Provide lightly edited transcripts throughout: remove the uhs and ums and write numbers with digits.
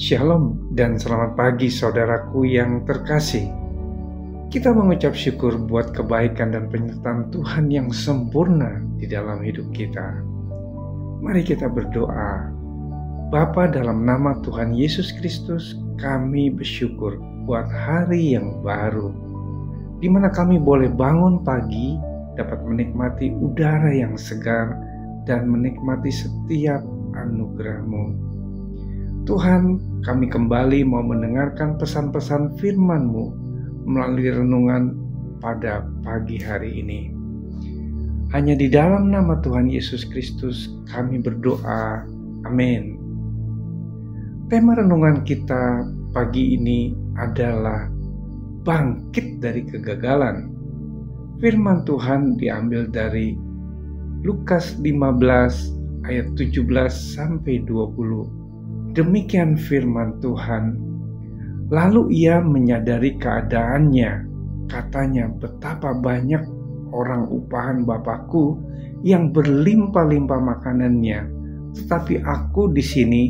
Shalom dan selamat pagi saudaraku yang terkasih. Kita mengucap syukur buat kebaikan dan penyertaan Tuhan yang sempurna di dalam hidup kita. Mari kita berdoa. Bapa, dalam nama Tuhan Yesus Kristus, kami bersyukur buat hari yang baru, di mana kami boleh bangun pagi, dapat menikmati udara yang segar, dan menikmati setiap anugerah-Mu. Tuhan, kami kembali mau mendengarkan pesan-pesan firman-Mu melalui renungan pada pagi hari ini. Hanya di dalam nama Tuhan Yesus Kristus kami berdoa. Amin. Tema renungan kita pagi ini adalah bangkit dari kegagalan. Firman Tuhan diambil dari Lukas 15 ayat 17 sampai 20. Demikian firman Tuhan. Lalu ia menyadari keadaannya. Katanya, betapa banyak orang upahan Bapakku yang berlimpah-limpah makanannya, tetapi aku di sini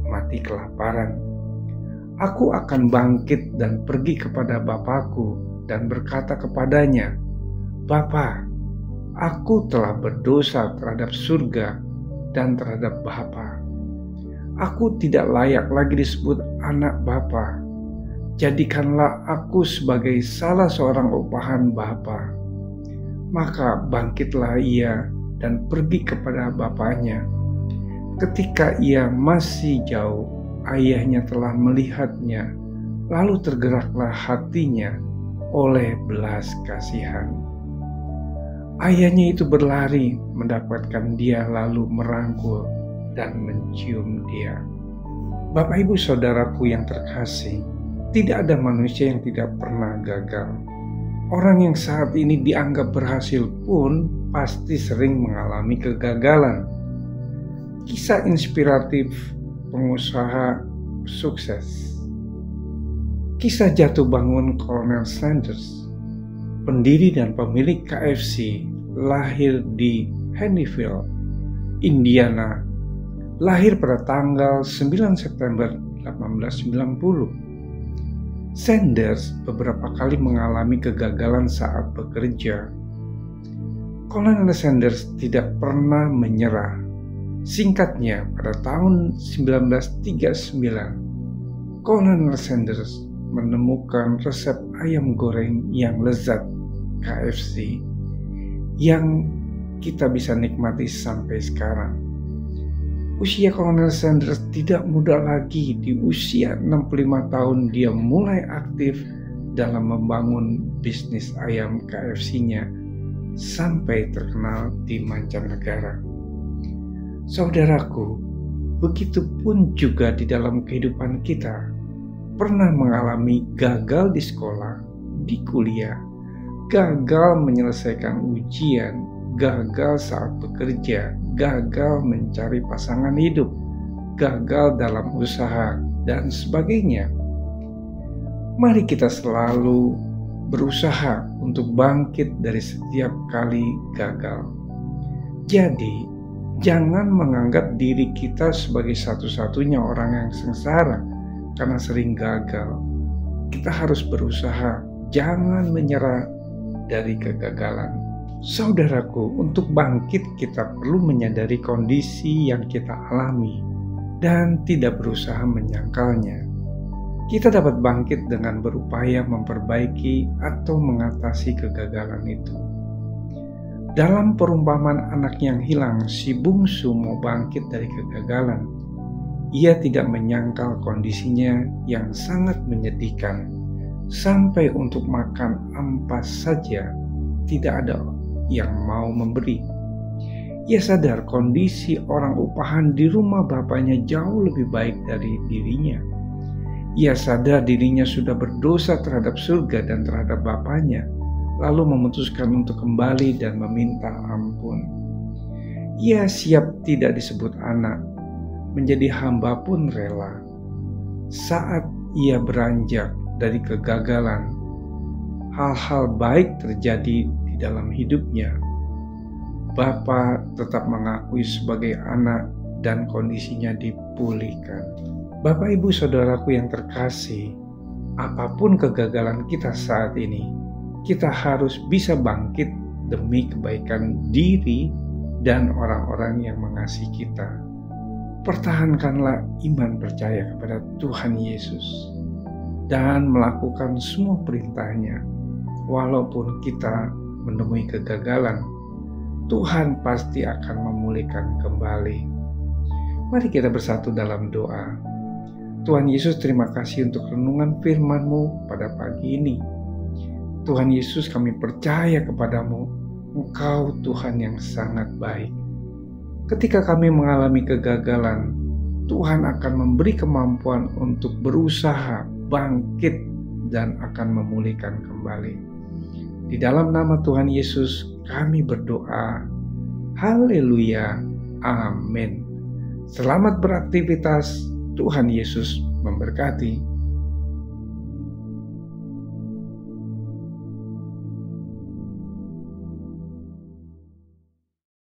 mati kelaparan. Aku akan bangkit dan pergi kepada Bapakku dan berkata kepadanya, Bapa, aku telah berdosa terhadap surga dan terhadap Bapa. Aku tidak layak lagi disebut anak Bapa. Jadikanlah aku sebagai salah seorang upahan Bapa. Maka bangkitlah ia dan pergi kepada bapaknya. Ketika ia masih jauh, ayahnya telah melihatnya, lalu tergeraklah hatinya oleh belas kasihan. Ayahnya itu berlari mendapatkan dia, lalu merangkul dan mencium dia. Bapak Ibu Saudaraku yang terkasih, tidak ada manusia yang tidak pernah gagal. Orang yang saat ini dianggap berhasil pun pasti sering mengalami kegagalan. Kisah inspiratif pengusaha sukses. Kisah jatuh bangun Colonel Sanders, pendiri dan pemilik KFC, lahir di Huntsville, Indiana, lahir pada tanggal 9 September 1890. Sanders beberapa kali mengalami kegagalan saat bekerja. Colonel Sanders tidak pernah menyerah. Singkatnya, pada tahun 1939, Colonel Sanders menemukan resep ayam goreng yang lezat KFC yang kita bisa nikmati sampai sekarang. Usia Colonel Sanders tidak muda lagi. Di usia 65 tahun dia mulai aktif dalam membangun bisnis ayam KFC-nya sampai terkenal di mancanegara. Saudaraku, begitu pun juga di dalam kehidupan kita, pernah mengalami gagal di sekolah, di kuliah, gagal menyelesaikan ujian, gagal saat bekerja, gagal mencari pasangan hidup, gagal dalam usaha, dan sebagainya. Mari kita selalu berusaha untuk bangkit dari setiap kali gagal. Jadi, jangan menganggap diri kita sebagai satu-satunya orang yang sengsara karena sering gagal. Kita harus berusaha, jangan menyerah dari kegagalan. Saudaraku, untuk bangkit kita perlu menyadari kondisi yang kita alami dan tidak berusaha menyangkalnya. Kita dapat bangkit dengan berupaya memperbaiki atau mengatasi kegagalan itu. Dalam perumpamaan anak yang hilang, si bungsu mau bangkit dari kegagalan. Ia tidak menyangkal kondisinya yang sangat menyedihkan. Sampai untuk makan ampas saja tidak ada yang mau memberi. Ia sadar kondisi orang upahan di rumah bapaknya jauh lebih baik dari dirinya. Ia sadar dirinya sudah berdosa terhadap surga dan terhadap bapaknya, lalu memutuskan untuk kembali dan meminta ampun. Ia siap tidak disebut anak, menjadi hamba pun rela. Saat ia beranjak dari kegagalan, hal-hal baik terjadi di dalam hidupnya. Bapa tetap mengakui sebagai anak dan kondisinya dipulihkan. Bapak, Ibu, Saudaraku yang terkasih, apapun kegagalan kita saat ini, kita harus bisa bangkit demi kebaikan diri dan orang-orang yang mengasihi kita. Pertahankanlah iman percaya kepada Tuhan Yesus dan melakukan semua perintahnya. Walaupun kita menemui kegagalan, Tuhan pasti akan memulihkan kembali. Mari kita bersatu dalam doa. Tuhan Yesus, terima kasih untuk renungan firman-Mu pada pagi ini. Tuhan Yesus, kami percaya kepadamu, Engkau Tuhan yang sangat baik. Ketika kami mengalami kegagalan, Tuhan akan memberi kemampuan untuk berusaha, bangkit, dan akan memulihkan kembali. Di dalam nama Tuhan Yesus, kami berdoa. Haleluya. Amin. Selamat beraktivitas. Tuhan Yesus memberkati.